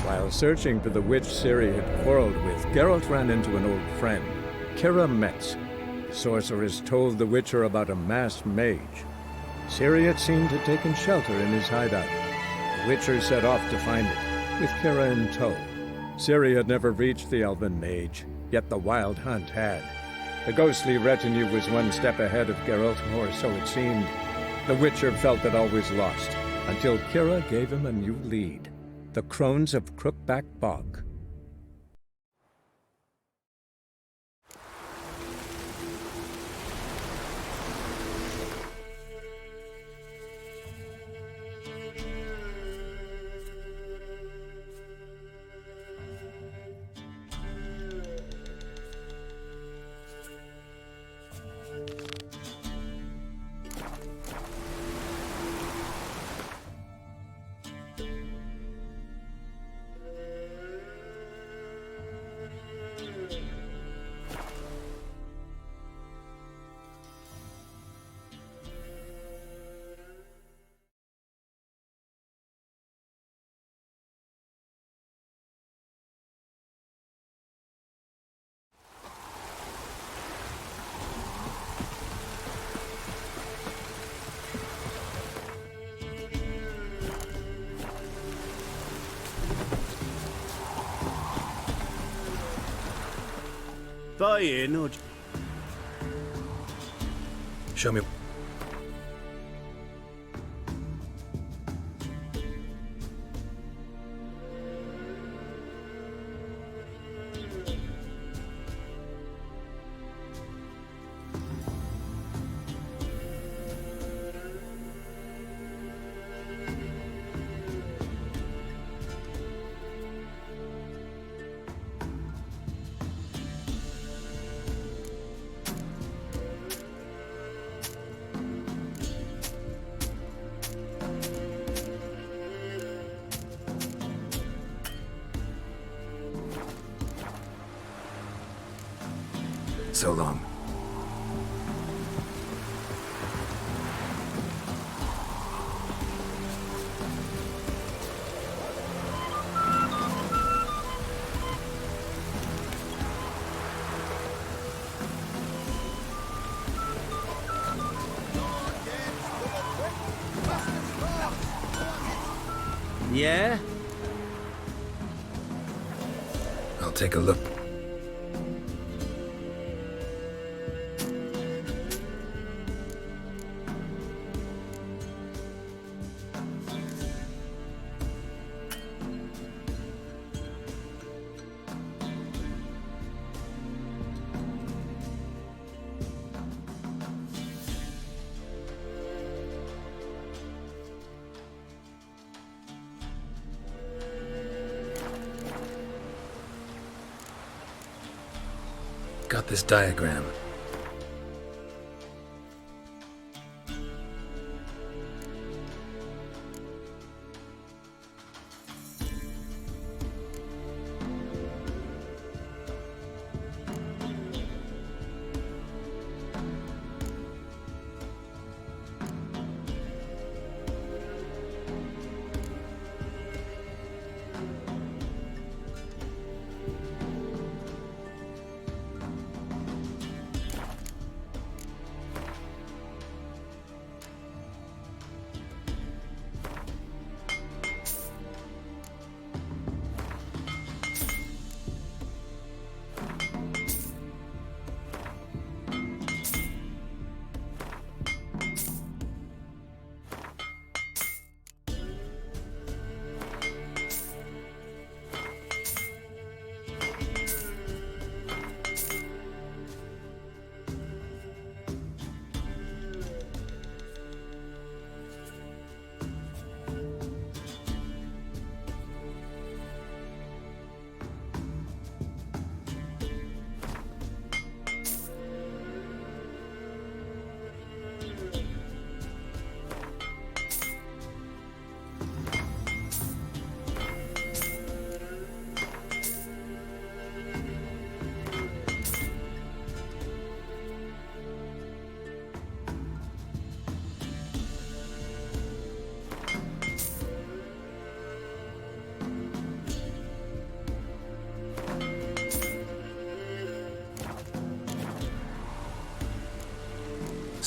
While searching for the witch Ciri had quarreled with, Geralt ran into an old friend, Kira Metz. The sorceress told the Witcher about a masked mage. Ciri had seemed to have taken shelter in his hideout. The Witcher set off to find it, with Kira in tow. Ciri had never reached the elven mage, yet the Wild Hunt had. The ghostly retinue was one step ahead of Geralt, or so it seemed. The Witcher felt that all was lost, until Kira gave him a new lead. The Crones of Crookback Bog. Vai, no. Show me. So long. Yeah? I'll take a look. Got this diagram.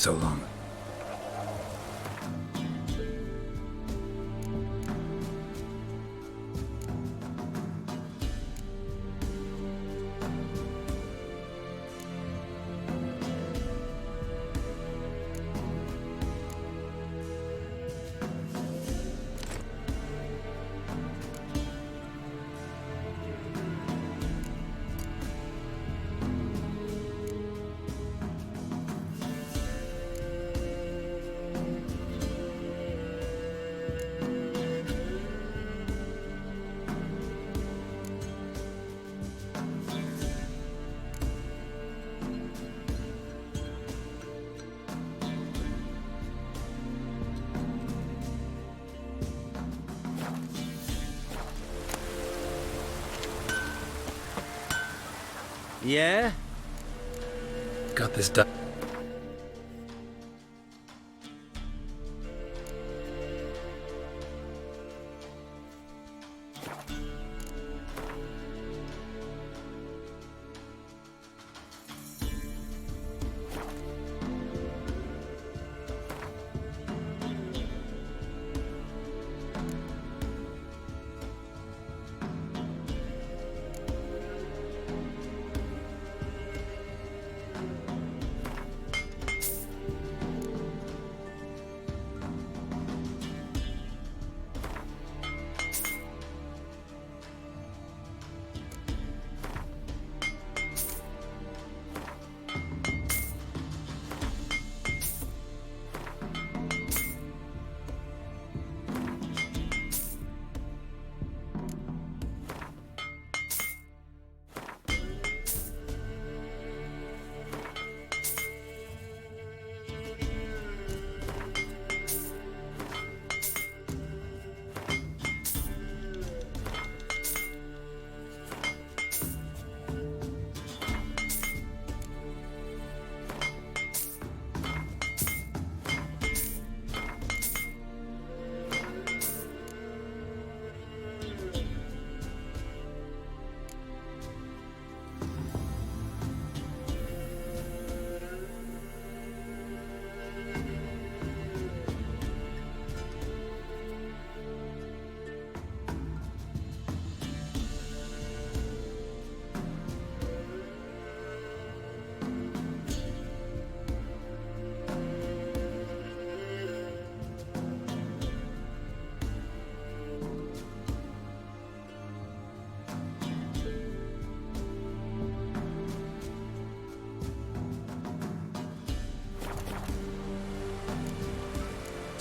So long. Yeah? Got this done.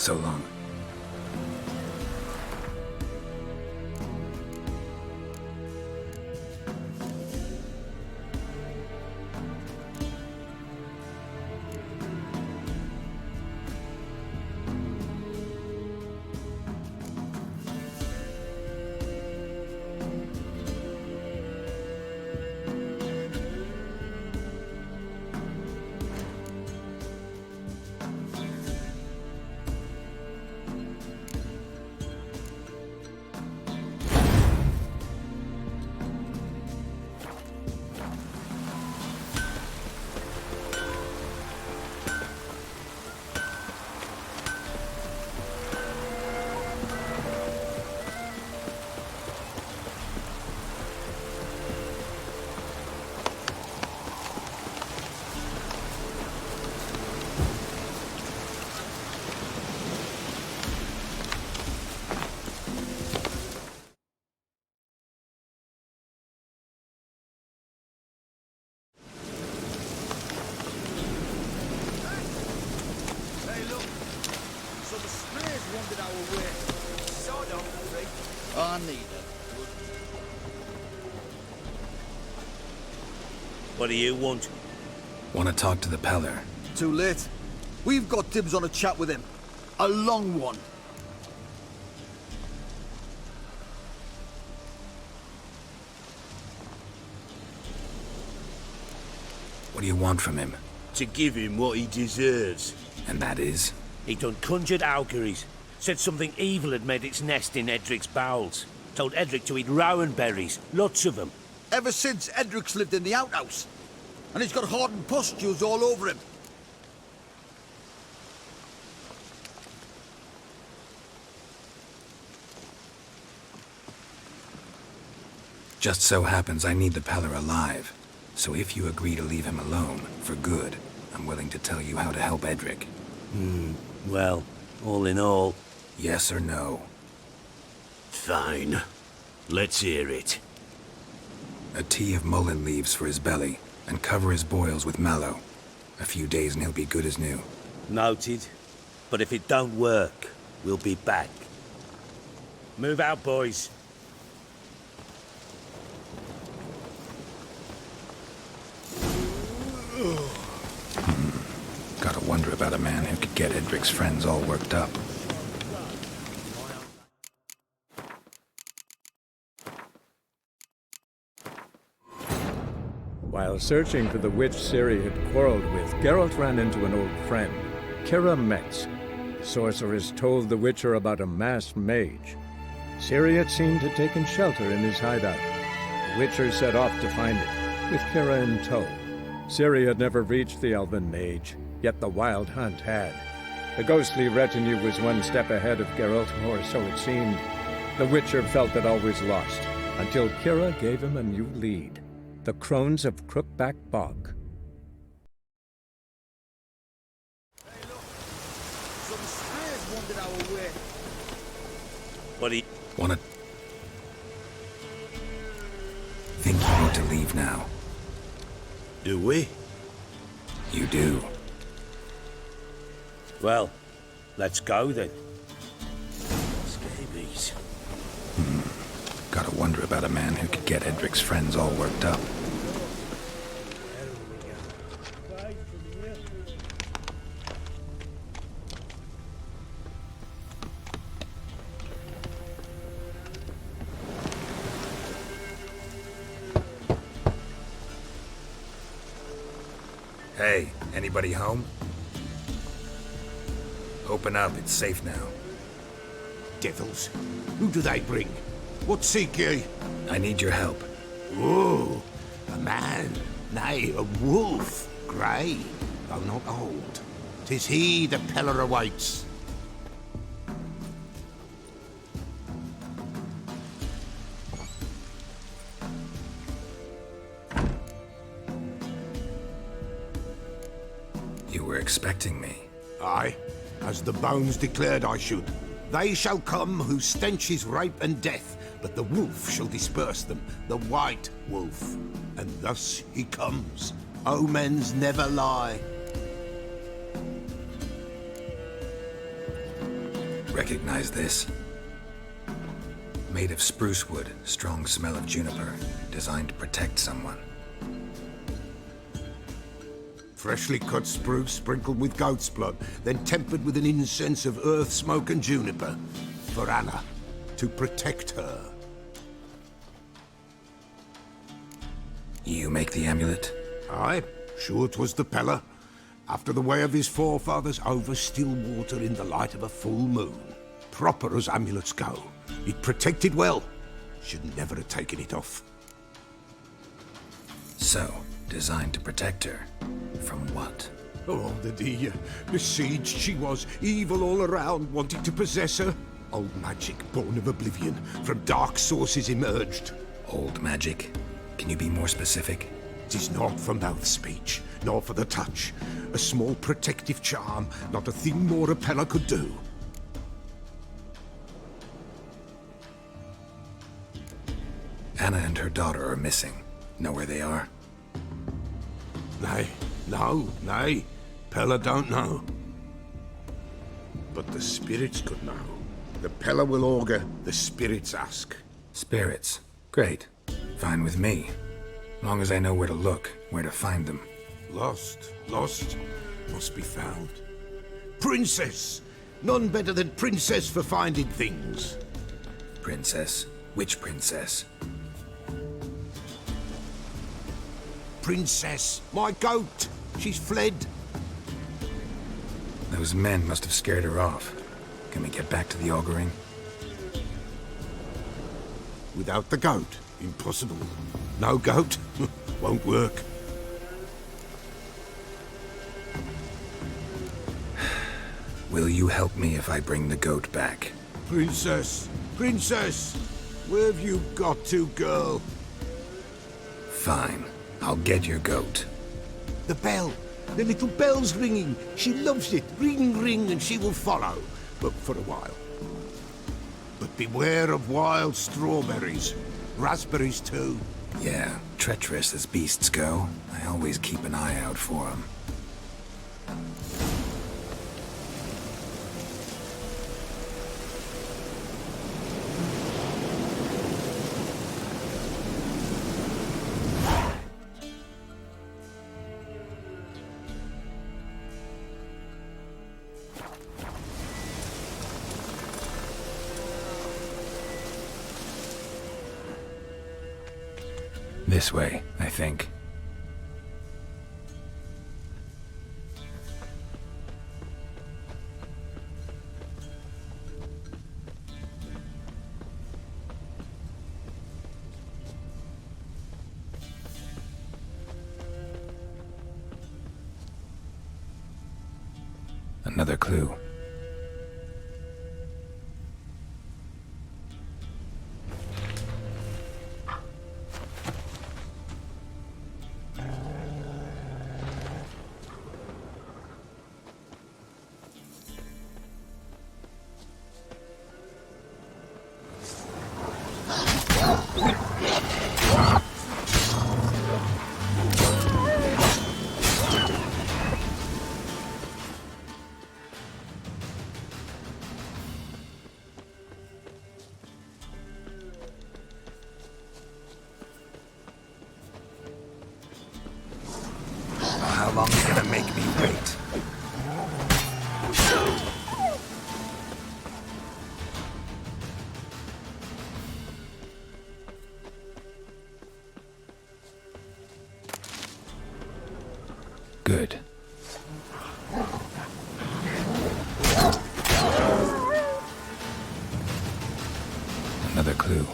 So long. What do you want? Want to talk to the Peller. Too late. We've got dibs on a chat with him. A long one. What do you want from him? To give him what he deserves. And that is? He done conjured auguries. Said something evil had made its nest in Edric's bowels. Told Edric to eat rowan berries. Lots of them. Ever since Edric's lived in the outhouse. And he's got hardened pustules all over him. Just so happens I need the Peller alive. So if you agree to leave him alone, for good, I'm willing to tell you how to help Edric. Well, all in all... Yes or no? Fine. Let's hear it. A tea of mullein leaves for his belly, and cover his boils with mallow. A few days and he'll be good as new. Noted. But if it don't work, we'll be back. Move out, boys. Gotta wonder about a man who could get Edric's friends all worked up. While searching for the witch Ciri had quarreled with, Geralt ran into an old friend, Kira Metz. The sorceress told the Witcher about a masked mage. Ciri had seemed to have taken shelter in his hideout. The Witcher set off to find it, with Kira in tow. Ciri had never reached the elven mage, yet the Wild Hunt had. The ghostly retinue was one step ahead of Geralt, or so it seemed. The Witcher felt that all was lost, until Kira gave him a new lead. The Crones of Crookback Bog. Hey, look. Some spears wandered our way. What do you... Wanna... Think you need to leave now. Do we? You do. Well, let's go then. Scabies. Gotta wonder about a man who could get Edric's friends all worked up. Hey, anybody home? Open up, it's safe now. Devils, who do they bring? What seek ye? I need your help. Oh, a man, nay, a wolf, grey, though not old. 'Tis he the Peller awaits. You were expecting me. Aye, as the bones declared I should. They shall come whose stench is rape and death, but the wolf shall disperse them, the white wolf. And thus he comes. Omens never lie. Recognize this? Made of spruce wood, strong smell of juniper, designed to protect someone. Freshly cut spruce sprinkled with goat's blood, then tempered with an incense of earth, smoke and juniper. For Anna, to protect her. You make the amulet? Aye, sure 'twas the Peller. After the way of his forefathers, over still water in the light of a full moon. Proper as amulets go. It protected well. Should never have taken it off. So, designed to protect her. From what? Oh, the dear. Besieged she was, evil all around, wanting to possess her. Old magic, born of oblivion, from dark sources emerged. Old magic? Can you be more specific? 'Tis not for mouth speech, nor for the touch. A small protective charm, not a thing more a Peller could do. Anna and her daughter are missing. Know where they are? Nay, no, nay. Peller don't know. But the spirits could know. The Peller will augur, the spirits ask. Spirits. Great. Fine with me. Long as I know where to look, where to find them. Lost, lost, must be found. Princess! None better than Princess for finding things. Princess? Which princess? Princess, my goat! She's fled. Those men must have scared her off. Can we get back to the auguring? Without the goat, impossible. No goat, won't work. Will you help me if I bring the goat back? Princess, Princess! Where have you got to, girl? Fine. I'll get your goat. The bell! The little bell's ringing. She loves it. Ring, ring, and she will follow. But for a while. But beware of wild strawberries. Raspberries, too. Yeah, treacherous as beasts go. I always keep an eye out for them. This way, I think. Another clue. How long are you gonna make me wait? Good. Another clue.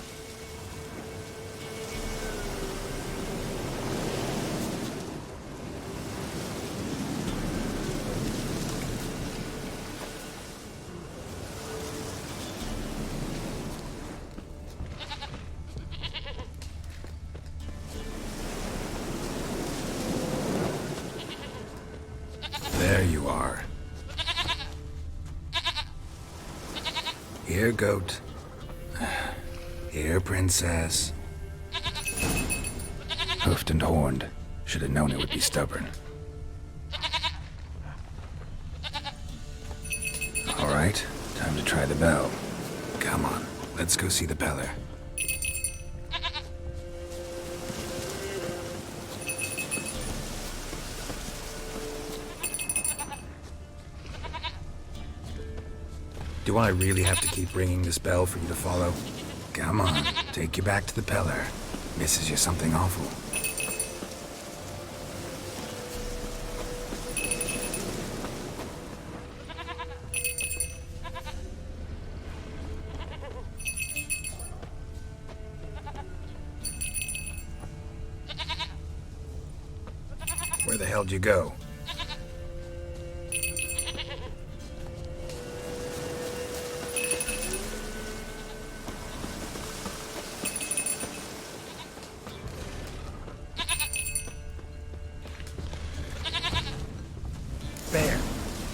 There you are. Here, goat. Here, princess. Hoofed and horned. Should have known it would be stubborn. All right, time to try the bell. Come on, let's go see the beller. Do I really have to keep ringing this bell for you to follow? Come on, take you back to the Peller. Misses you something awful. Where the hell'd you go?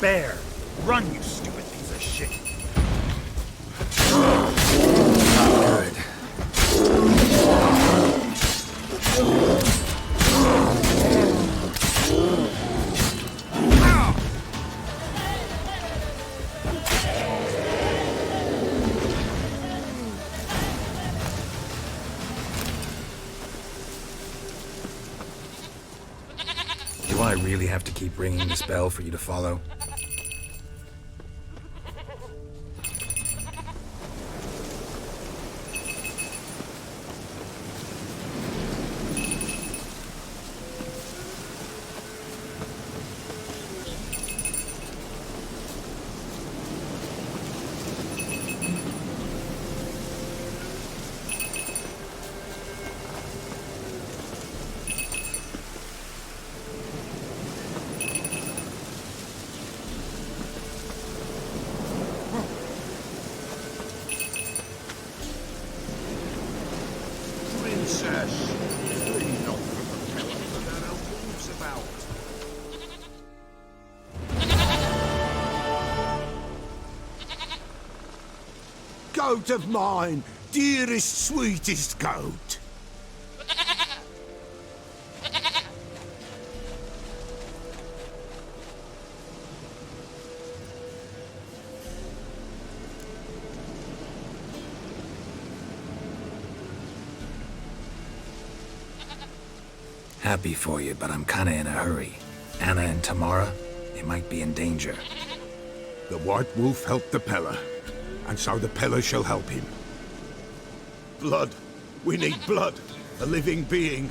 Bear! Run, you stupid piece of shit! Not good. Do I really have to keep ringing this bell for you to follow? Princess, flee not goat of mine, dearest, sweetest goat. Happy for you, but I'm kinda in a hurry. Anna and Tamara, they might be in danger. The White Wolf helped the Peller, and so the Peller shall help him. Blood. We need blood. A living being.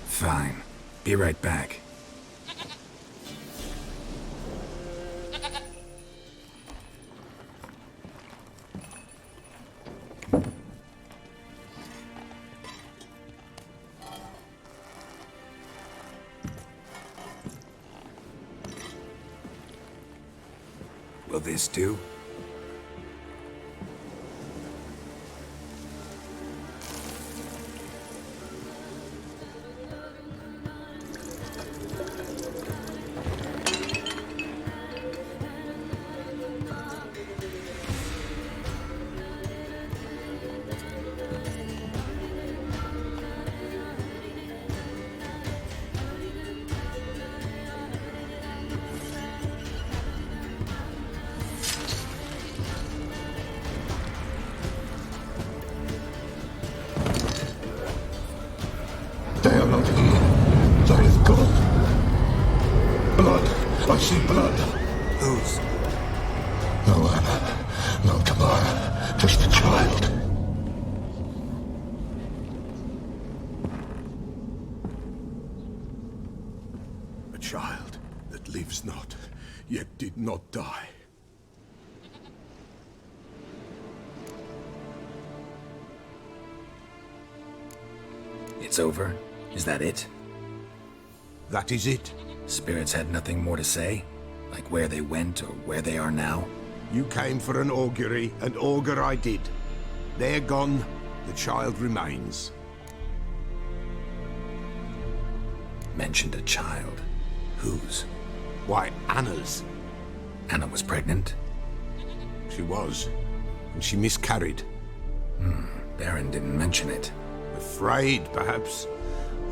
Fine. Be right back. Will this do? They are not here. There is blood. Blood. I see blood. Whose? No Anna. No Tamara. Just a child. A child that lives not, yet did not die. It's over? Is that it? That is it. Spirits had nothing more to say? Like where they went or where they are now? You came for an augury, and augur I did. They're gone, the child remains. Mentioned a child. Whose? Why, Anna's. Anna was pregnant? She was, and she miscarried. Baron didn't mention it. Afraid, perhaps,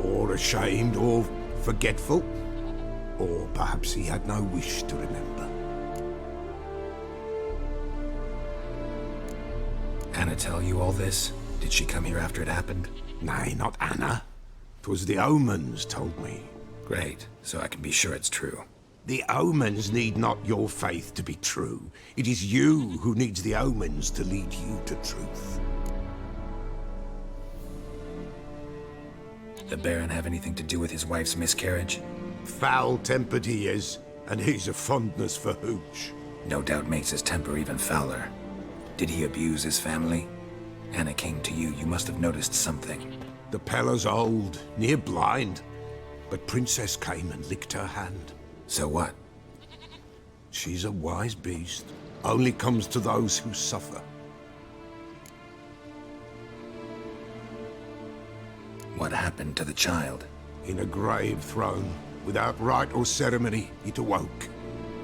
or ashamed, or forgetful. Or perhaps he had no wish to remember. Anna tell you all this? Did she come here after it happened? Nay, not Anna. 'Twas the omens told me. Great, so I can be sure it's true. The omens need not your faith to be true. It is you who needs the omens to lead you to truth. The Baron have anything to do with his wife's miscarriage? Foul-tempered he is, and he's a fondness for hooch. No doubt makes his temper even fouler. Did he abuse his family? Anna came to you, you must have noticed something. The Peller's old, near blind, but Princess came and licked her hand. So what? She's a wise beast, only comes to those who suffer. What happened to the child? In a grave thrown, without rite or ceremony, it awoke.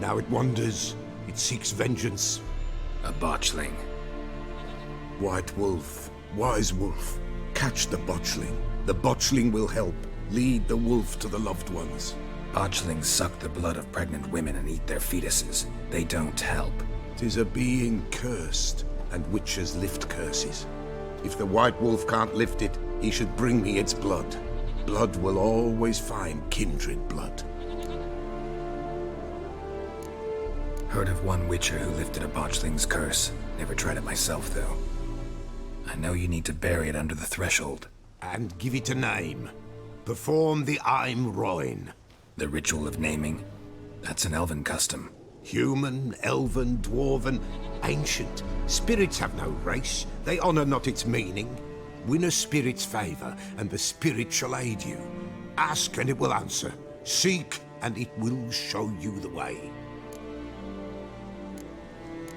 Now it wanders, it seeks vengeance. A botchling. White Wolf, Wise Wolf, catch the botchling. The botchling will help, lead the wolf to the loved ones. Botchlings suck the blood of pregnant women and eat their fetuses. They don't help. 'Tis a being cursed, and witches lift curses. If the White Wolf can't lift it, he should bring me its blood. Blood will always find kindred blood. Heard of one witcher who lifted a botchling's curse. Never tried it myself, though. I know you need to bury it under the threshold. And give it a name. Perform the Aim Roin. The ritual of naming? That's an elven custom. Human, elven, dwarven, ancient. Spirits have no race. They honor not its meaning. Win a spirit's favor, and the spirit shall aid you. Ask, and it will answer. Seek, and it will show you the way.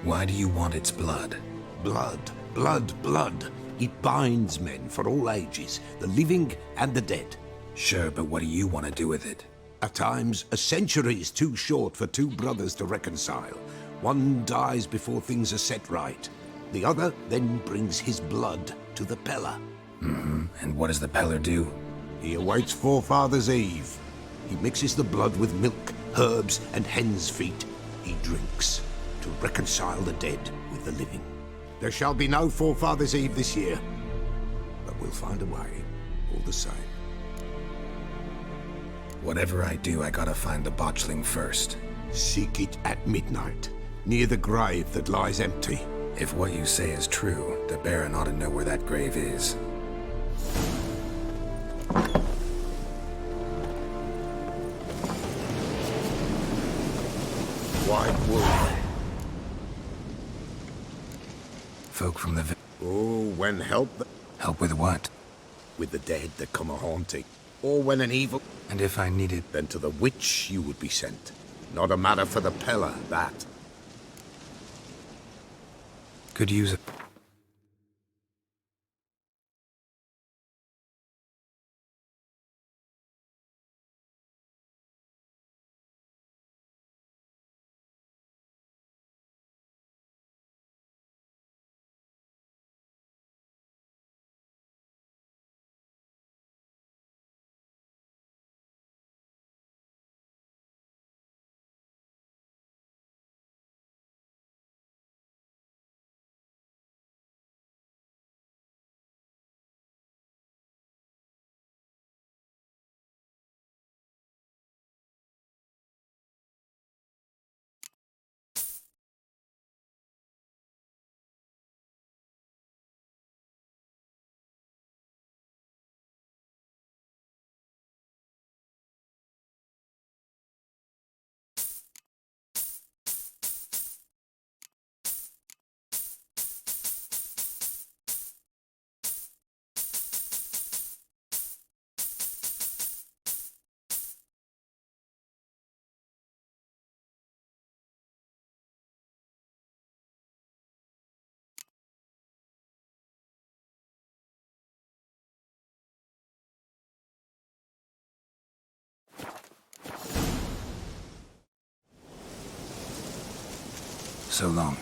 Why do you want its blood? Blood, blood, blood. It binds men for all ages, the living and the dead. Sure, but what do you want to do with it? At times, a century is too short for two brothers to reconcile. One dies before things are set right. The other then brings his blood to the Pellar. And what does the Pellar do? He awaits Forefathers' Eve. He mixes the blood with milk, herbs, and hen's feet. He drinks to reconcile the dead with the living. There shall be no Forefathers' Eve this year, but we'll find a way, all the same. Whatever I do, I gotta find the botchling first. Seek it at midnight, near the grave that lies empty. If what you say is true, the Baron ought to know where that grave is. White Wolf. Folk from the Oh, when help help with what? with the dead that come a-haunting. Or when an evil... And if I needed... Then to the witch you would be sent. Not a matter for the Pellar, that. Could use a... So long.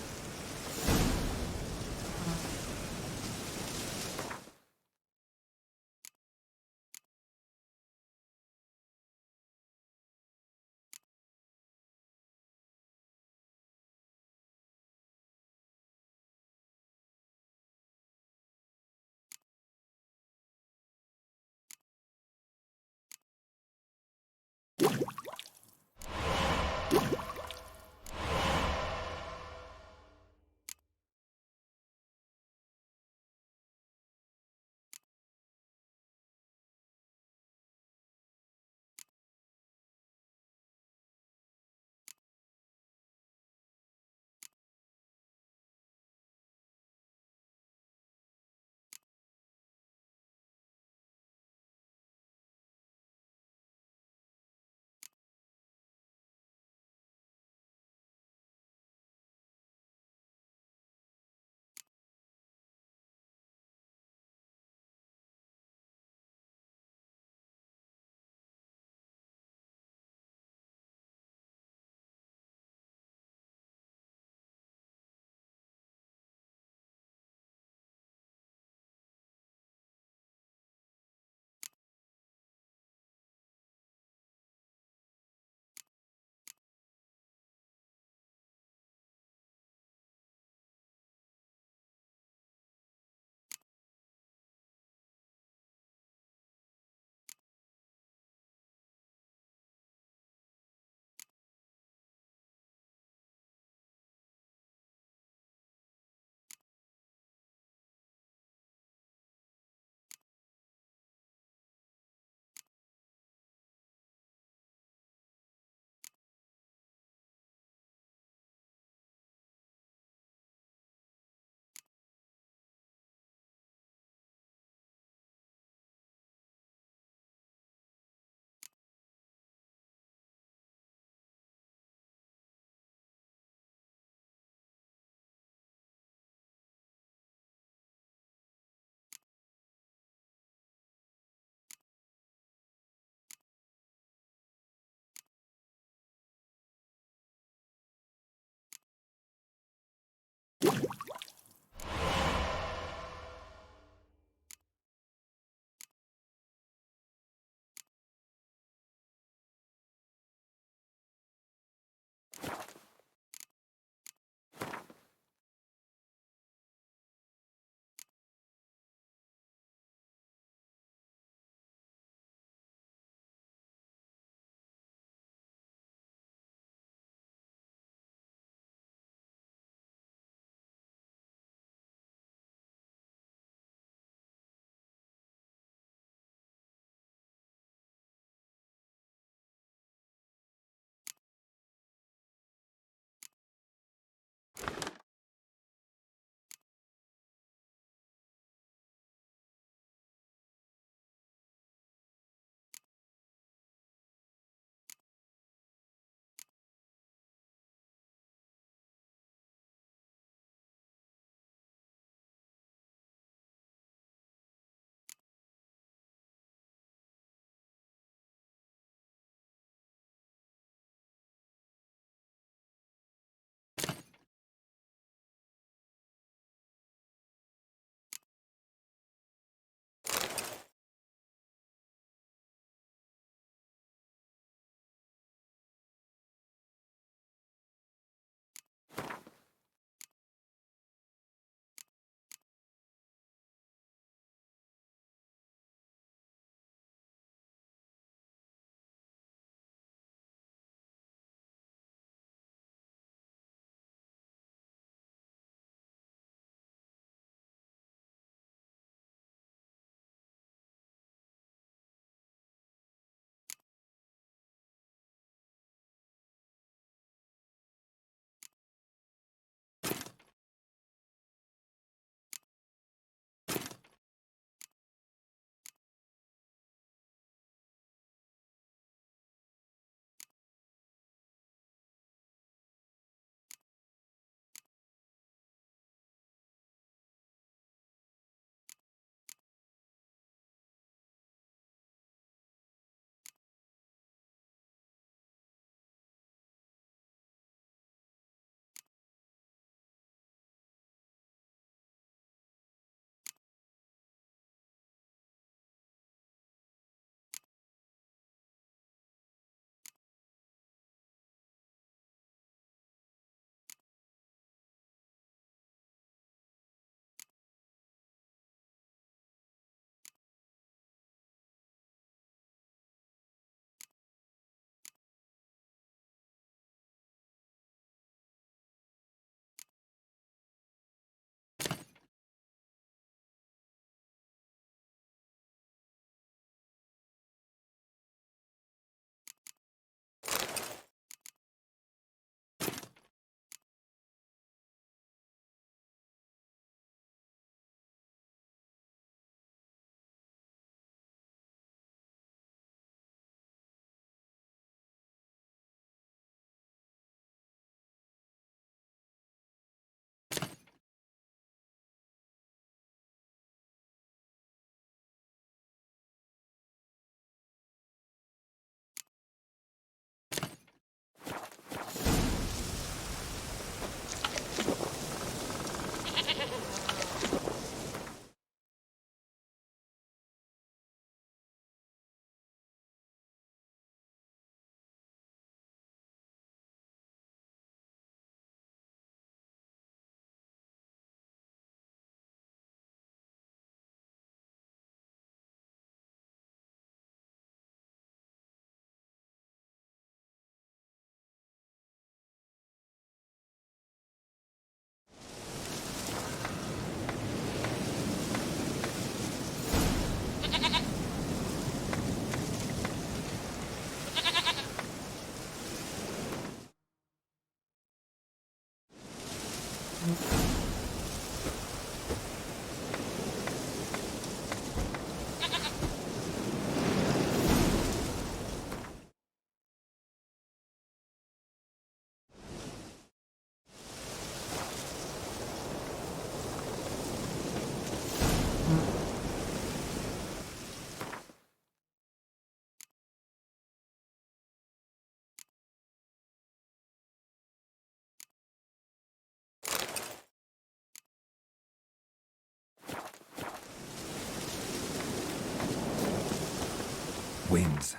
wins.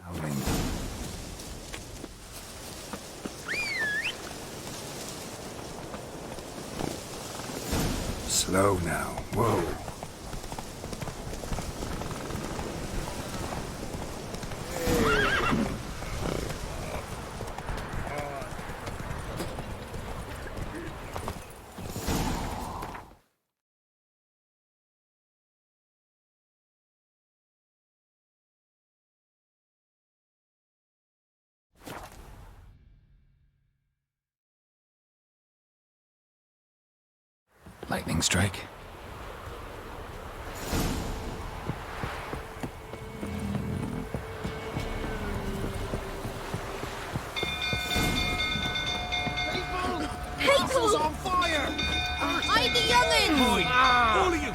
Howling. Slow now. Whoa. Lightning strike. People! On fire! Hide the young'uns! All of you!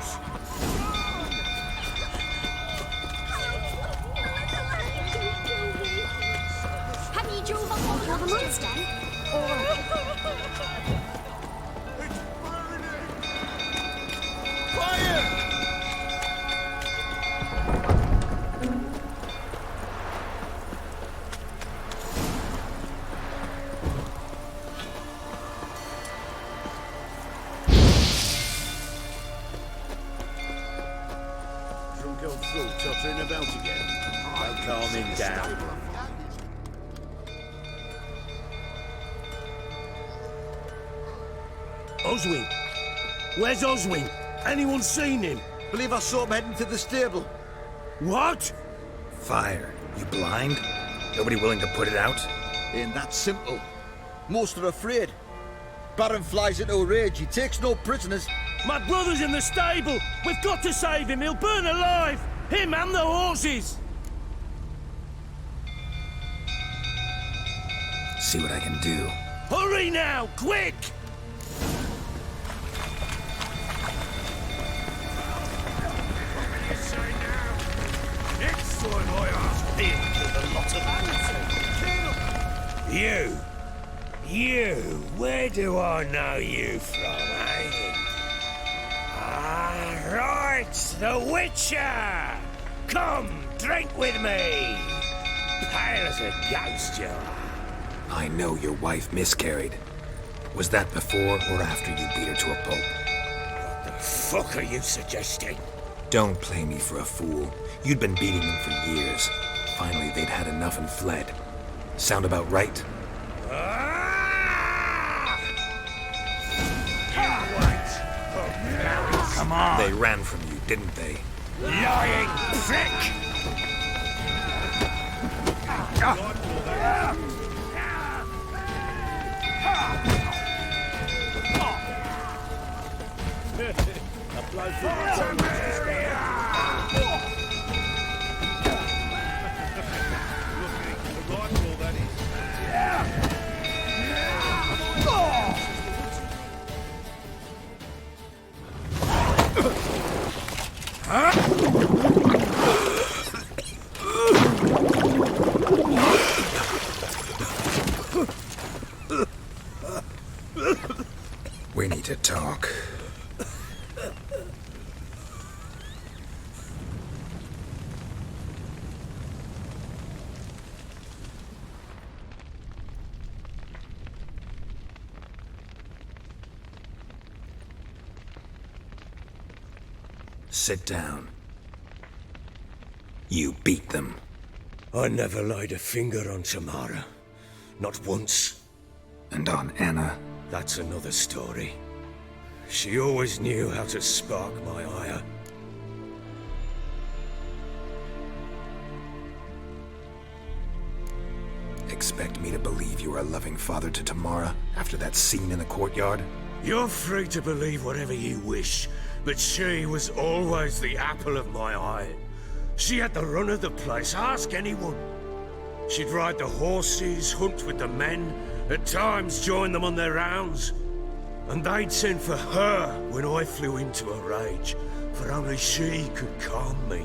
Have you drove up on the monster? Drunk old fool tottering about again. Don't calm him down. Oswin! Where's Oswin? Anyone seen him? Believe I saw him heading to the stable. What? Fire. You blind? Nobody willing to put it out? Ain't that simple. Most are afraid. Baron flies into a rage. He takes no prisoners. My brother's in the stable! We've got to save him! He'll burn alive! Him and the horses! See what I can do. Hurry now! Quick! You, where do I know you from, eh? Ah, right, the Witcher! Come, drink with me! Pale as a ghost, you are. I know your wife miscarried. Was that before or after you beat her to a pulp? What the fuck are you suggesting? Don't play me for a fool. You'd been beating them for years. Finally, they'd had enough and fled. Sound about right? Come on! They ran from you, didn't they? Lying prick! We need to talk. Sit down. You beat them. I never laid a finger on Tamara. Not once. And on Anna. That's another story. She always knew how to spark my ire. Expect me to believe you were a loving father to Tamara after that scene in the courtyard? You're free to believe whatever you wish, but she was always the apple of my eye. She had the run of the place. Ask anyone. She'd ride the horses, hunt with the men, at times join them on their rounds. And they'd send for her when I flew into a rage, for only she could calm me.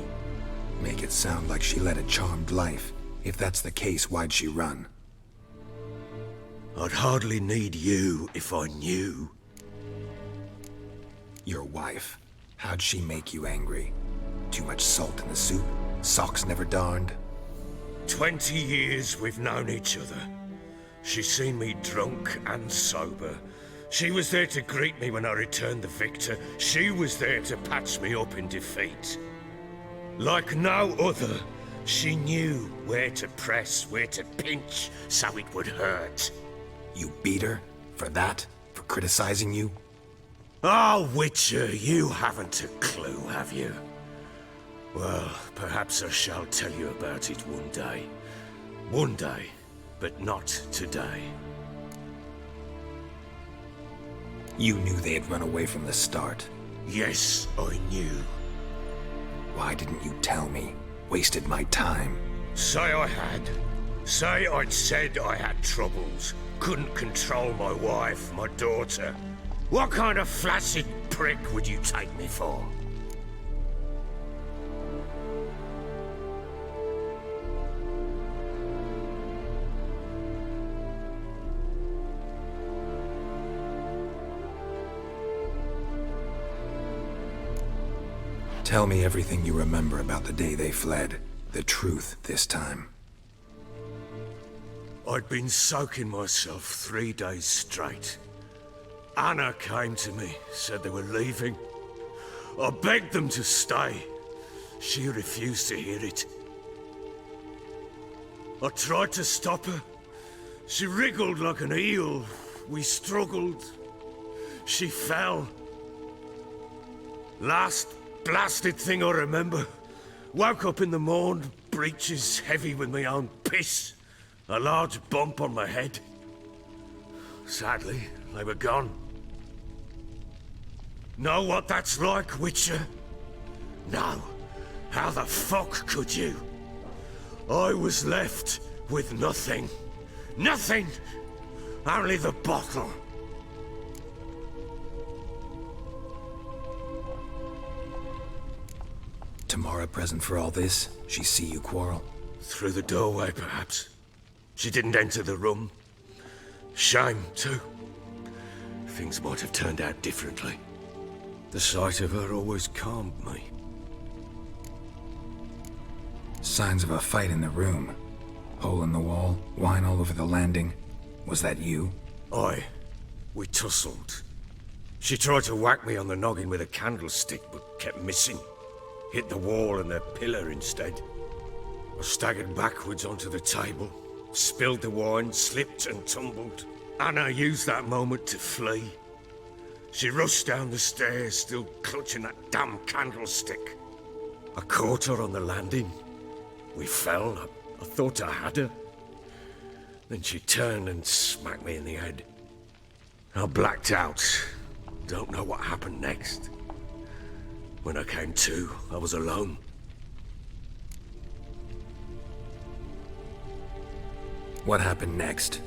Make it sound like she led a charmed life. If that's the case, why'd she run? I'd hardly need you if I knew. Your wife. How'd she make you angry? Too much salt in the soup? Socks never darned? 20 years we've known each other. She's seen me drunk and sober. She was there to greet me when I returned the victor. She was there to patch me up in defeat. Like no other, she knew where to press, where to pinch, so it would hurt. You beat her? For that? For criticizing you? Oh, Witcher, you haven't a clue, have you? Well, perhaps I shall tell you about it one day. One day, but not today. You knew they had run away from the start. Yes, I knew. Why didn't you tell me? Wasted my time. Say I had. Say I'd said I had troubles. Couldn't control my wife, my daughter. What kind of flaccid prick would you take me for? Tell me everything you remember about the day they fled. The truth this time. I'd been soaking myself 3 days straight. Anna came to me, said they were leaving. I begged them to stay. She refused to hear it. I tried to stop her. She wriggled like an eel. We struggled. She fell. Last blasted thing I remember. Woke up in the morn, breeches heavy with my own piss. A large bump on my head. Sadly, they were gone. Know what that's like, Witcher? No. How the fuck could you? I was left with nothing. Nothing! Only the bottle. Tamara present for all this? She see you quarrel? Through the doorway, perhaps. She didn't enter the room. Shame, too. Things might have turned out differently. The sight of her always calmed me. Signs of a fight in the room. Hole in the wall, wine all over the landing. Was that you? Aye. We tussled. She tried to whack me on the noggin with a candlestick, but kept missing. Hit the wall and the pillar instead. I staggered backwards onto the table, spilled the wine, slipped and tumbled. Anna used that moment to flee. She rushed down the stairs, still clutching that damn candlestick. I caught her on the landing. We fell. I thought I had her. Then she turned and smacked me in the head. I blacked out. Don't know what happened next. When I came to, I was alone. What happened next?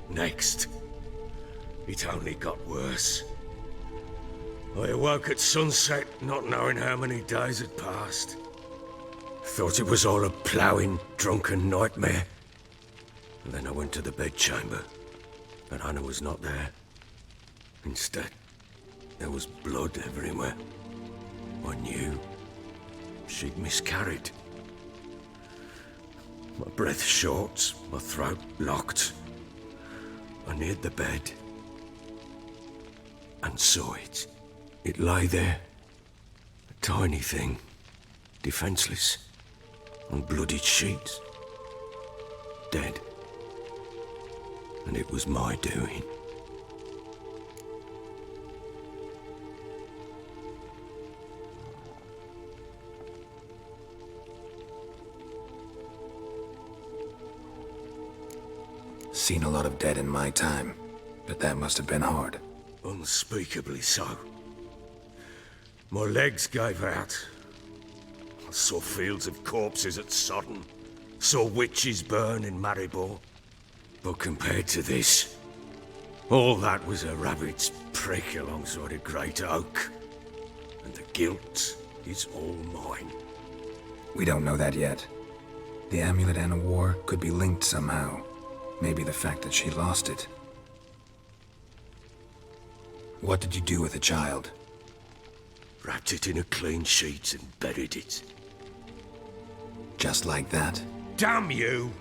Next, it only got worse. I awoke at sunset, not knowing how many days had passed. Thought it was all a ploughing, drunken nightmare. And then I went to the bedchamber, and Anna was not there. Instead, there was blood everywhere. I knew she'd miscarried. My breath short, my throat locked. I neared the bed and saw it. It lay there, a tiny thing, defenseless, on bloodied sheets, dead. And it was my doing. Seen a lot of dead in my time, but that must have been hard. Unspeakably so. My legs gave out. I saw fields of corpses at Sodden, saw witches burn in Maribor. But compared to this, all that was a rabbit's prick alongside a great oak. And the guilt is all mine. We don't know that yet. The amulet Anna wore could be linked somehow. Maybe the fact that she lost it. What did you do with the child? Wrapped it in a clean sheet and buried it. Just like that? Damn you!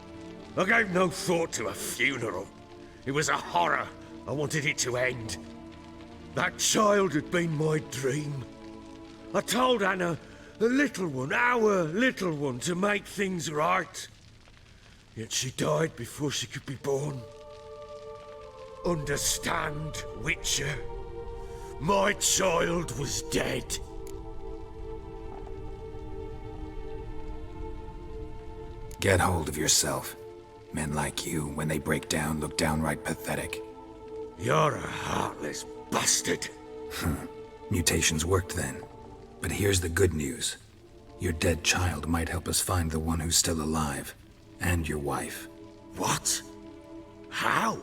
I gave no thought to a funeral. It was a horror. I wanted it to end. That child had been my dream. I told Anna, the little one, our little one, to make things right. Yet she died before she could be born. Understand, Witcher? My child was dead. Get hold of yourself. Men like you, when they break down, look downright pathetic. You're a heartless bastard. Mutations worked then. But here's the good news. Your dead child might help us find the one who's still alive. And your wife. What? How?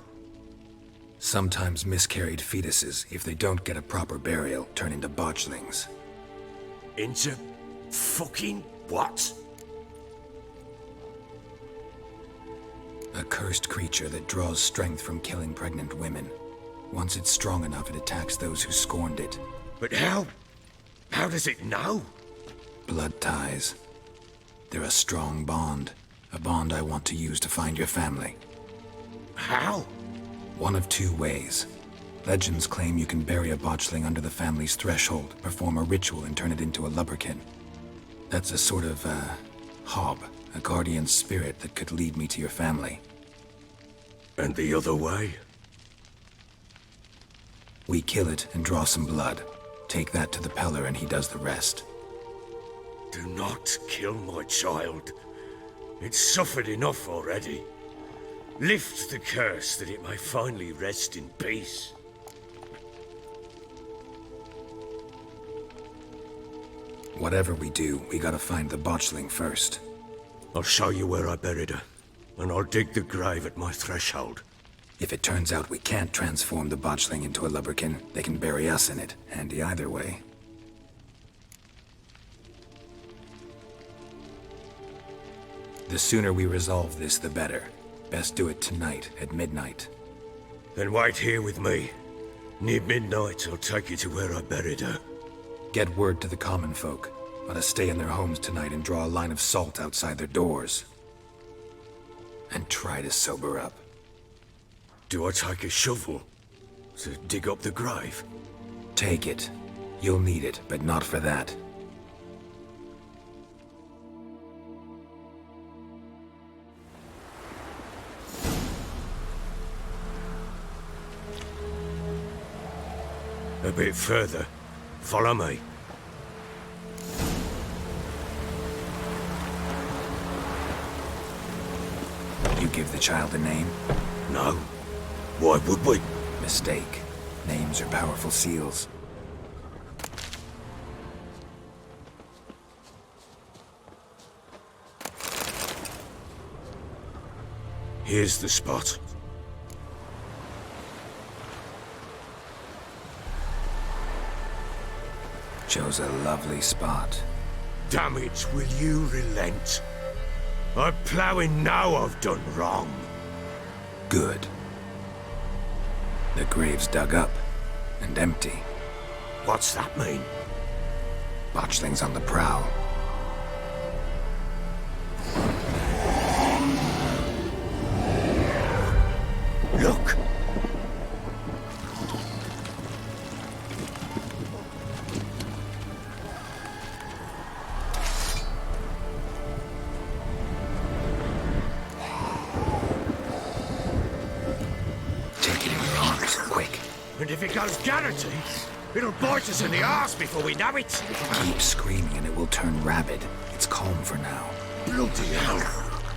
Sometimes miscarried fetuses, if they don't get a proper burial, turn into botchlings. Into fucking what? A cursed creature that draws strength from killing pregnant women. Once it's strong enough, it attacks those who scorned it. But how? How does it know? Blood ties. They're a strong bond. A bond I want to use to find your family. How? One of two ways. Legends claim you can bury a botchling under the family's threshold, perform a ritual, and turn it into a lubberkin. That's a sort of, hob, a guardian spirit that could lead me to your family. And the other way? We kill it and draw some blood. Take that to the Peller and he does the rest. Do not kill my child. It's suffered enough already. Lift the curse that it may finally rest in peace. Whatever we do, we gotta find the botchling first. I'll show you where I buried her, and I'll dig the grave at my threshold. If it turns out we can't transform the botchling into a lubberkin, they can bury us in it. Handy either way. The sooner we resolve this, the better. Best do it tonight, at midnight. Then wait here with me. Near midnight, I'll take you to where I buried her. Get word to the common folk. Let us stay in their homes tonight and draw a line of salt outside their doors. And try to sober up. Do I take a shovel to dig up the grave? Take it. You'll need it, but not for that. A bit further. Follow me. You give the child a name? No. Why would we? Mistake. Names are powerful seals. Here's the spot. Chose a lovely spot. Damn it, will you relent? I'm ploughing now I've done wrong. Good. The grave's dug up and empty. What's that mean? Botchling's on the prowl. Look! Take it in your arms, quick. And if it goes Garrity, it'll bite us in the arse before we know it. Keep screaming and it will turn rabid. It's calm for now. Bloody hell.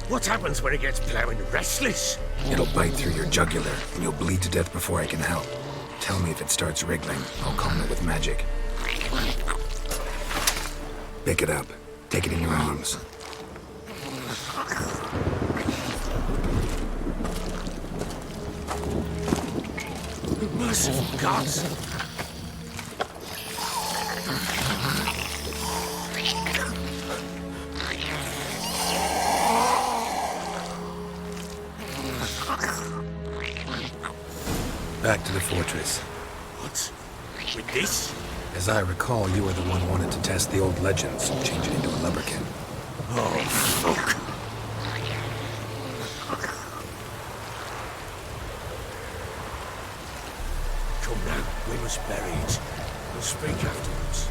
What happens when it gets ploughing restless? It'll bite through your jugular and you'll bleed to death before I can help. Tell me if it starts wriggling. I'll calm it with magic. Pick it up. Take it in your arms. Merciful gods! Back to the fortress. What? With this? As I recall, you were the one who wanted to test the old legends, change it into a lubberkin. Oh, fuck. Come now, we must bury it. We'll speak afterwards.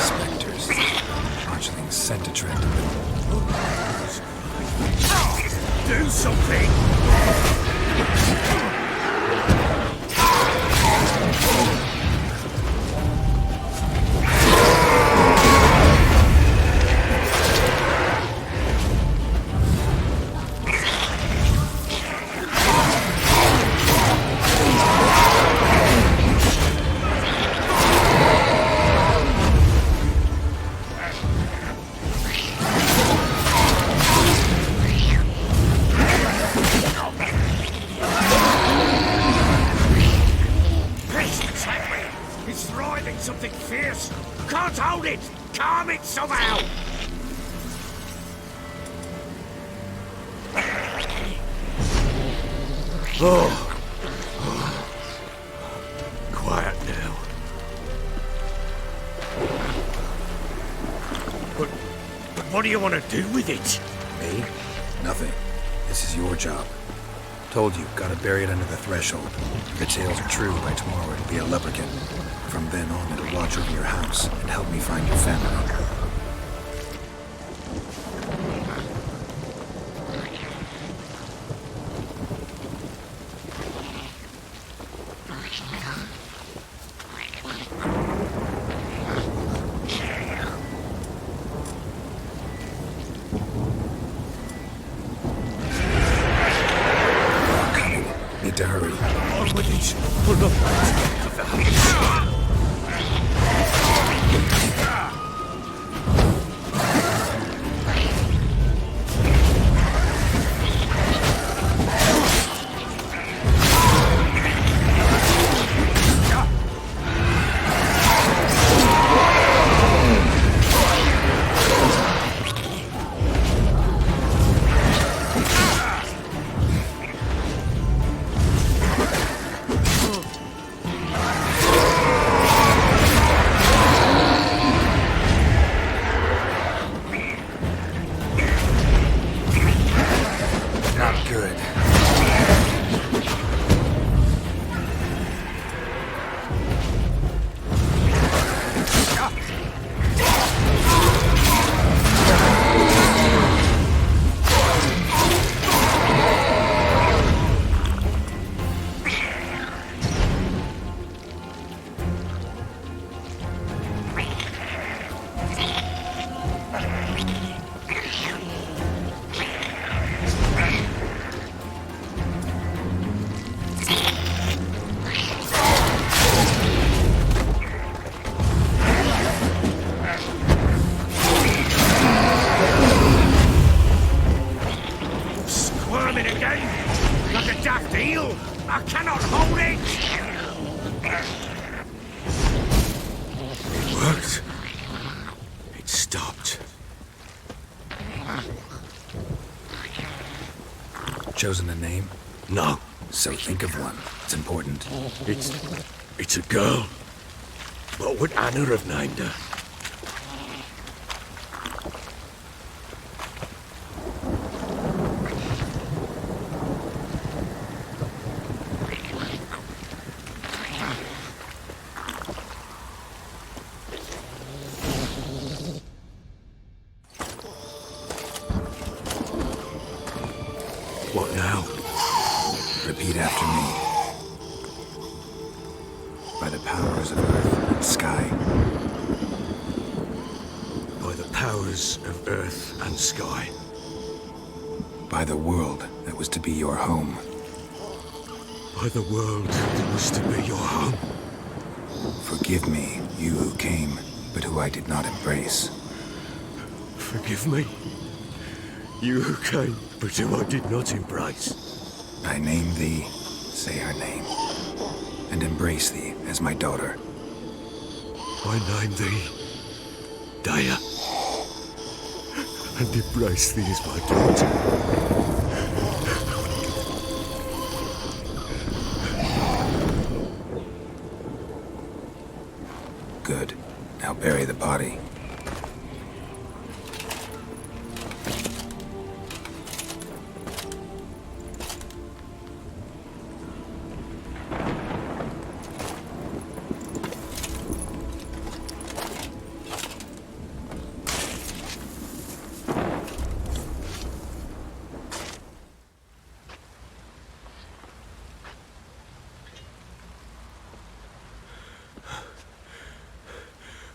Spectres. Botchling's scent attracted them. Do something! It's thriving something fierce! Can't hold it! Calm it somehow! Oh. Quiet now. But what do you want to do with it? Me? Nothing. This is your job. Told you, gotta bury it under the threshold. If the tales are true, by tomorrow it'll be a lubberkin. From then on, it'll watch over your house and help me find your family. Need to hurry. On with it! Pull up! Of the house! Not good. Squirming again! Like a daft eel! I cannot hold it! It worked. It stopped. Chosen a name? No, So think of one. It's important. it's a girl. What would Anna have named her? What now? Repeat after me. By the powers of Earth, towards sky. By the powers of earth and sky. By the world that was to be your home. By the world that was to be your home. Forgive me, you who came, but who I did not embrace. Forgive me. You who came, but who I did not embrace. I name thee, say her name, and embrace thee as my daughter. I name thee Dea, and embrace thee as my daughter. Good. Now bury the body.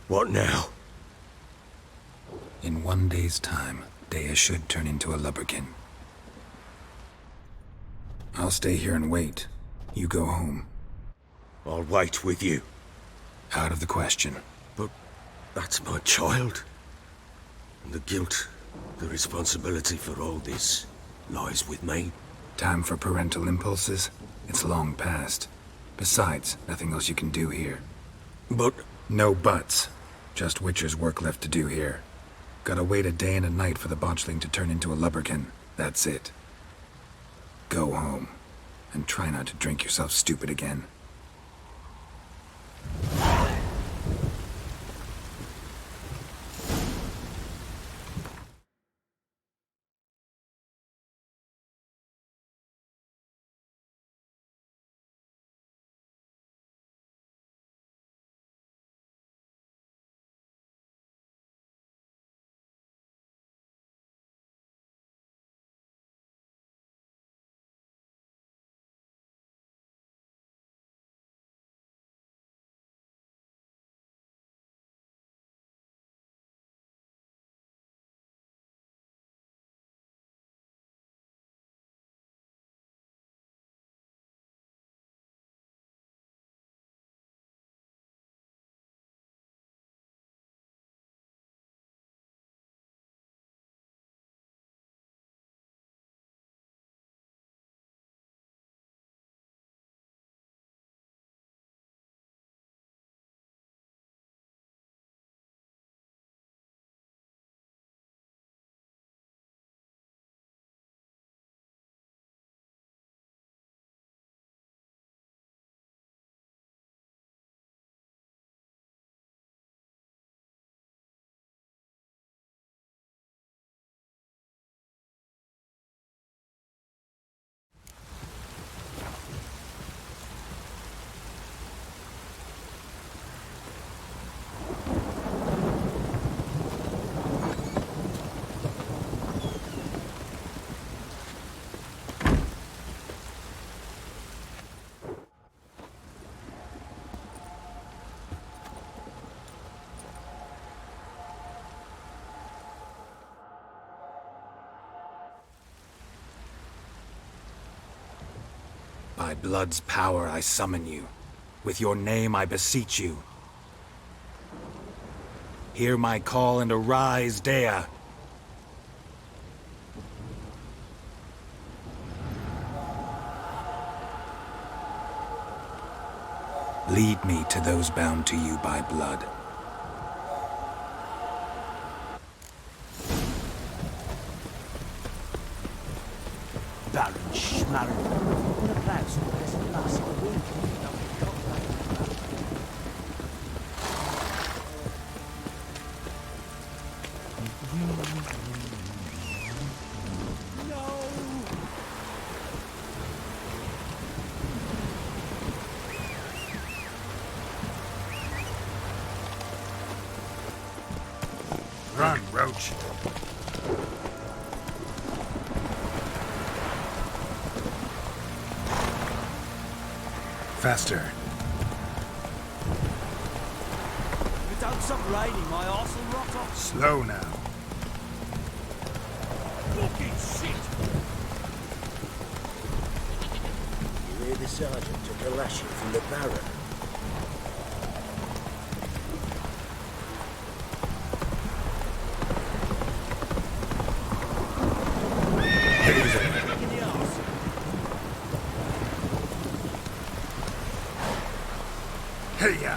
What now? In 1 day's time, Dea should turn into a lubberkin. I'll stay here and wait. You go home. I'll wait with you. Out of the question. But that's my child. And the guilt, the responsibility for all this lies with me. Time for parental impulses? It's long past. Besides, nothing else you can do here. But... No buts. Just Witcher's work left to do here. Gotta wait a day and a night for the botchling to turn into a lubberkin. That's it. Go home. And try not to drink yourself stupid again. By blood's power I summon you. With your name I beseech you. Hear my call and arise, Dea. Lead me to those bound to you by blood. Baron Schmarren. What applause for this last week. Run, Roach. Faster. Stop raining, my arse will rot off. Slow now. Fucking shit! You hear the sergeant took a lashing from the Baron? Hey there. In the arse. Hey ya.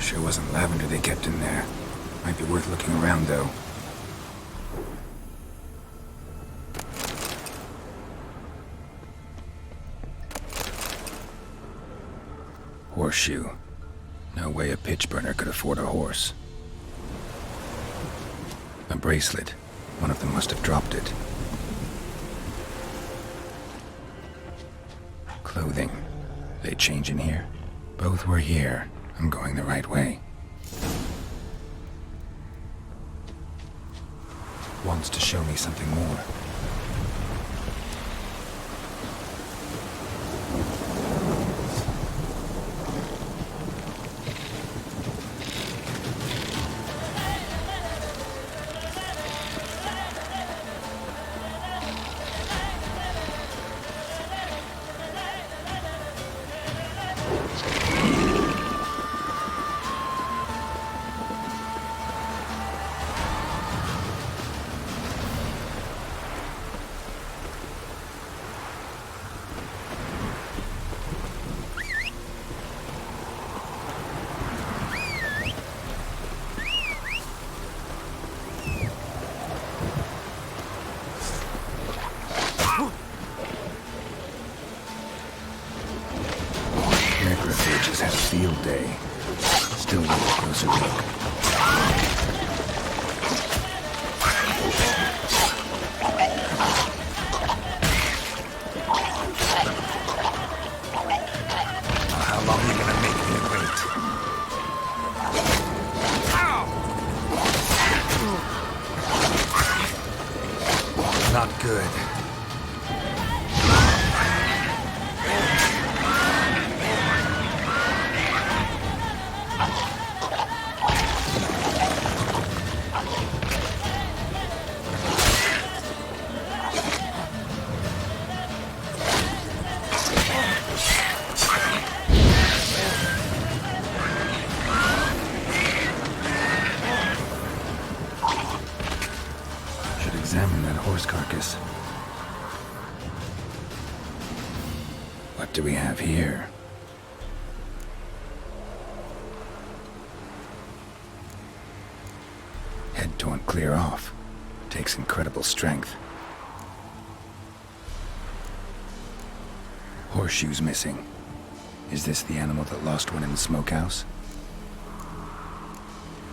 Sure wasn't lavender they kept in there. Might be worth looking around, though. Horseshoe. No way a pitch burner could afford a horse. A bracelet. One of them must have dropped it. Clothing. They change in here? Both were here. I'm going the right way. Wants to show me something more. Necrophages had a field day. Still need a closer look. How long are you gonna make me wait? Not good. Should examine that horse carcass. What do we have here? Head torn clear off. Takes incredible strength. Horseshoes missing. Is this the animal that lost one in the smokehouse?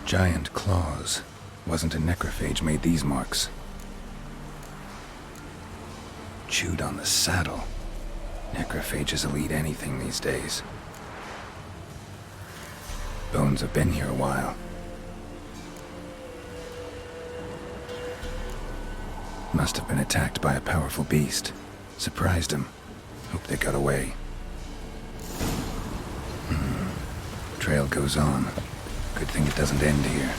Giant claws. Wasn't a necrophage made these marks. Chewed on the saddle. Necrophages will eat anything these days. Bones have been here a while. Must have been attacked by a powerful beast. Surprised him. Hope they got away. Trail goes on. Good thing it doesn't end here.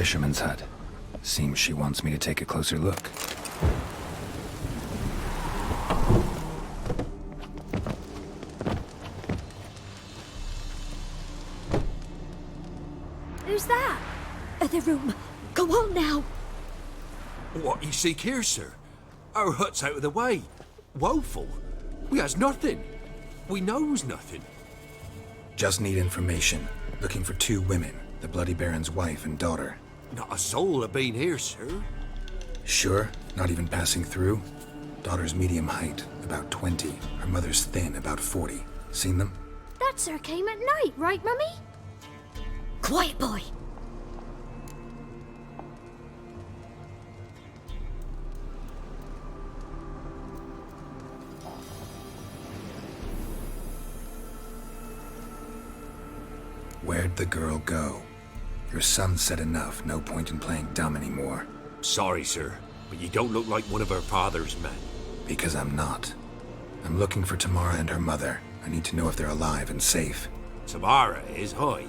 fisherman's hut. Seems she wants me to take a closer look. Who's that? The room. Go on now. What you seek here, sir? Our hut's out of the way. Woeful. We has nothing. We knows nothing. Just need information. Looking for 2 women, the Bloody Baron's wife and daughter. Not a soul have been here, sir. Sure? Not even passing through? Daughter's medium height, about 20. Her mother's thin, about 40. Seen them? That sir came at night, right, Mummy? Quiet, boy. Where'd the girl go? Your son said enough, no point in playing dumb anymore. Sorry, sir, but you don't look like one of her father's men. Because I'm not. I'm looking for Tamara and her mother. I need to know if they're alive and safe. Tamara is, hi.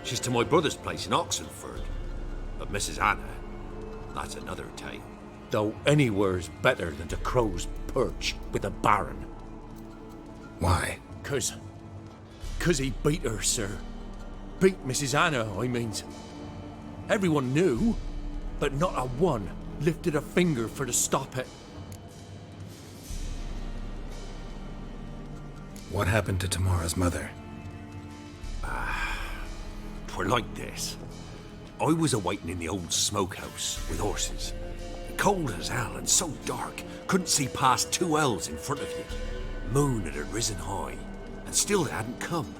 She's to my brother's place in Oxenford. But Mrs. Anna, that's another tale. Though anywhere's better than to Crow's Perch with a Baron. Why? 'Cause he beat her, sir. Beat Mrs. Anna, I means. Everyone knew, but not a one lifted a finger for to stop it. What happened to Tamara's mother? 'Twere like this. I was awaiting in the old smokehouse with horses. Cold as hell and so dark, couldn't see past 2 ells in front of you. Moon had risen high, and still they hadn't come.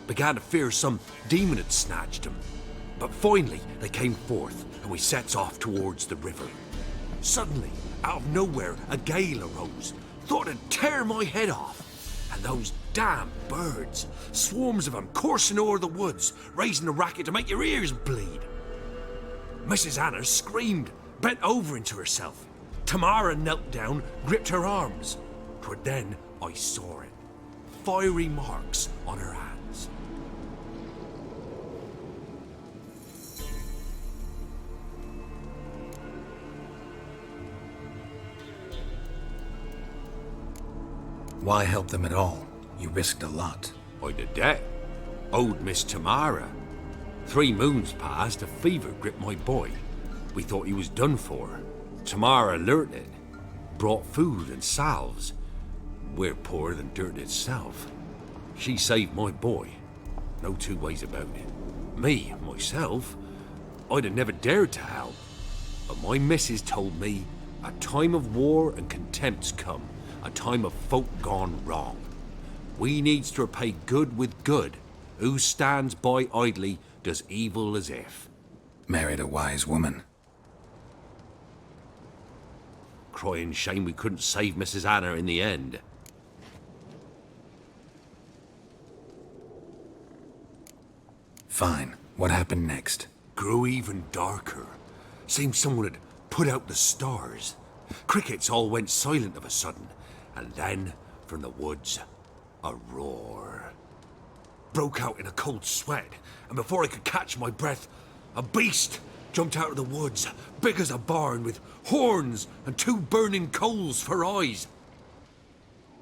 Began to fear some demon had snatched them. But finally they came forth, and we sets off towards the river. Suddenly, out of nowhere, a gale arose. Thought it'd tear my head off. And those damn birds, swarms of them coursing o'er the woods, raising a racket to make your ears bleed. Mrs. Anna screamed, bent over into herself. Tamara knelt down, gripped her arms. 'Twere then I saw it. Fiery marks on her hands. Why help them at all? You risked a lot. I'd a debt. Owed Miss Tamara. 3 moons passed, a fever gripped my boy. We thought he was done for. Tamara learnt it. Brought food and salves. We're poorer than dirt itself. She saved my boy. No 2 ways about it. Me, myself, I'd have never dared to help. But my missus told me a time of war and contempt's come. A time of folk gone wrong. We needs to repay good with good. Who stands by idly does evil as if. Married a wise woman. Crying shame we couldn't save Mrs. Anna in the end. Fine. What happened next? Grew even darker. Seemed someone had put out the stars. Crickets all went silent of a sudden. And then, from the woods, a roar. Broke out in a cold sweat, and before I could catch my breath, a beast jumped out of the woods, big as a barn, with horns and 2 burning coals for eyes.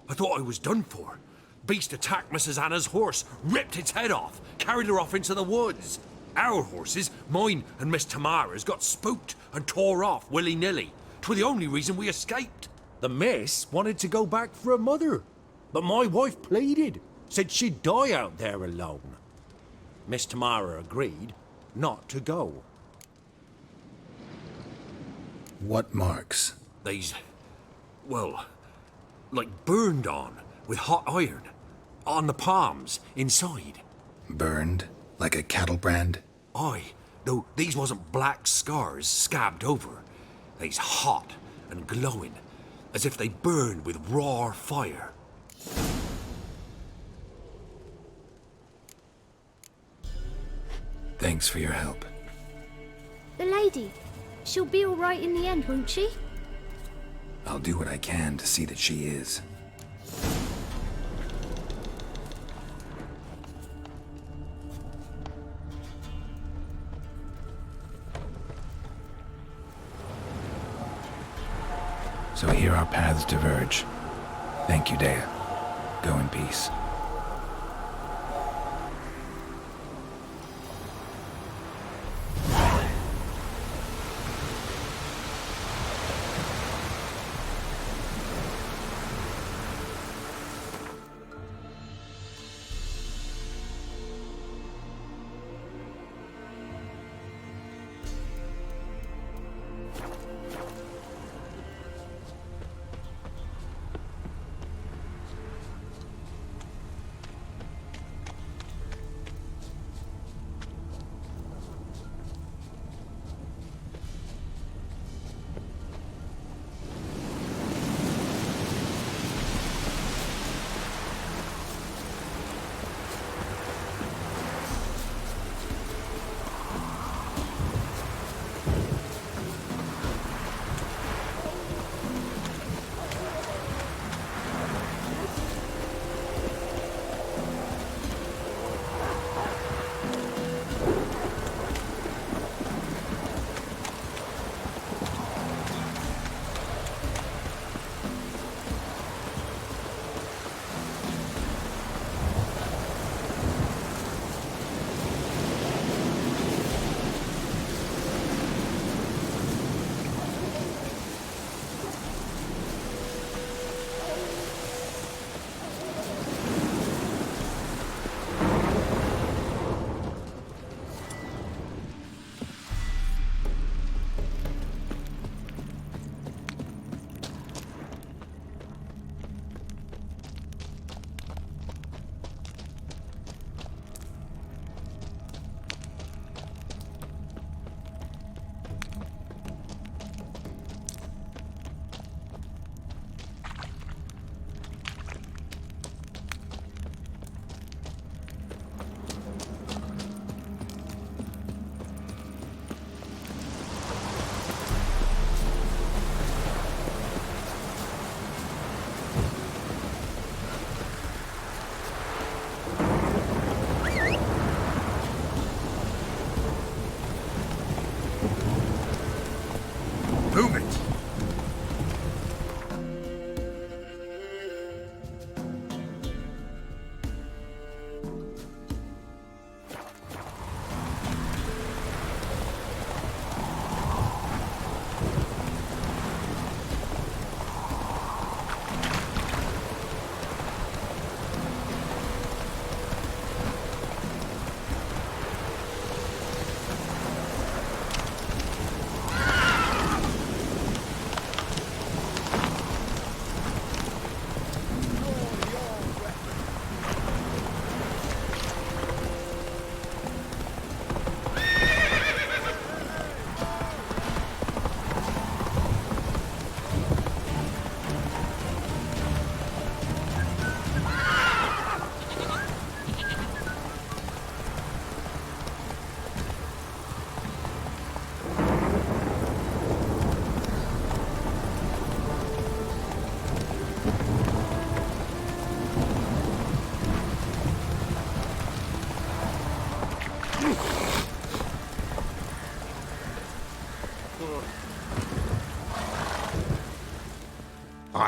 I thought I was done for. Beast attacked Mrs. Anna's horse, ripped its head off, carried her off into the woods. Our horses, mine and Miss Tamara's, got spooked and tore off willy-nilly. 'Twere the only reason we escaped. The miss wanted to go back for her mother, but my wife pleaded, said she'd die out there alone. Miss Tamara agreed not to go. What marks? They's, well, like burned on with hot iron, on the palms, inside. Burned? Like a cattle brand? Aye, though these wasn't black scars scabbed over. They's hot and glowing, as if they burned with raw fire. Thanks for your help. The lady. She'll be all right in the end, won't she? I'll do what I can to see that she is. So here our paths diverge. Thank you, Dea. Go in peace. Move it!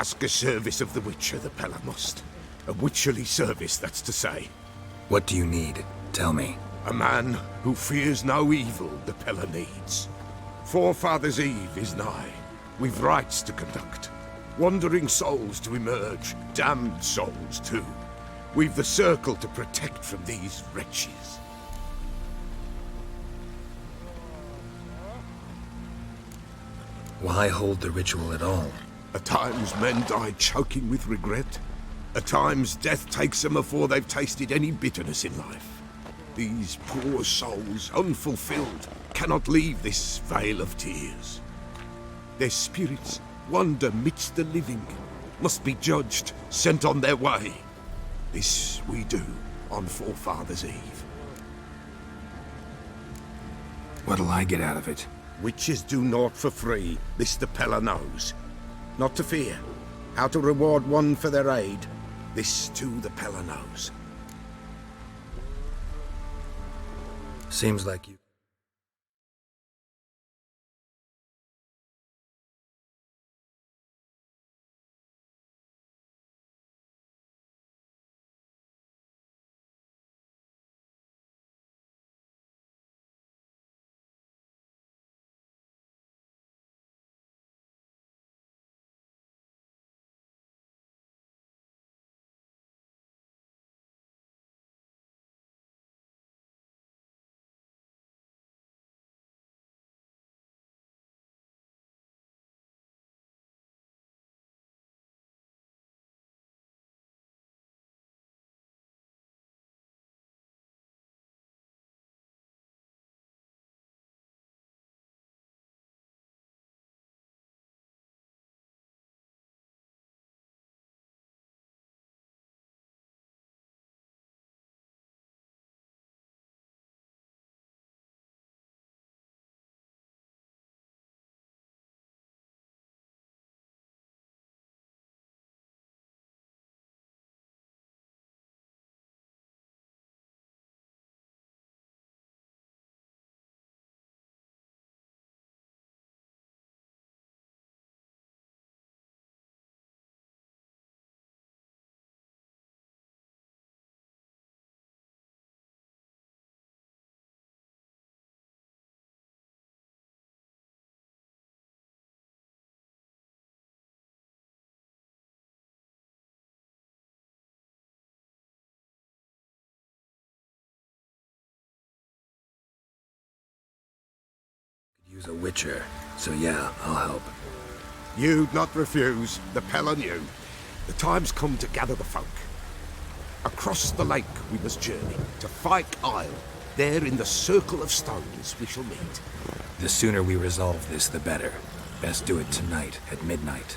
Ask a service of the Witcher, the Pella must. A witcherly service, that's to say. What do you need? Tell me. A man who fears no evil the Pella needs. Forefathers' Eve is nigh. We've rites to conduct. Wandering souls to emerge. Damned souls, too. We've the circle to protect from these wretches. Why hold the ritual at all? At times men die choking with regret. At times death takes them before they've tasted any bitterness in life. These poor souls, unfulfilled, cannot leave this vale of tears. Their spirits wander midst the living, must be judged, sent on their way. This we do on Forefathers' Eve. What'll I get out of it? Witches do naught for free, this the Pella knows. Not to fear. How to reward one for their aid, this too the Pella knows. Seems like you... He was a witcher, so yeah, I'll help. You'd not refuse, the Pell on you. The time's come to gather the folk. Across the lake we must journey, to Fyke Isle. There in the Circle of Stones we shall meet. The sooner we resolve this, the better. Best do it tonight, at midnight.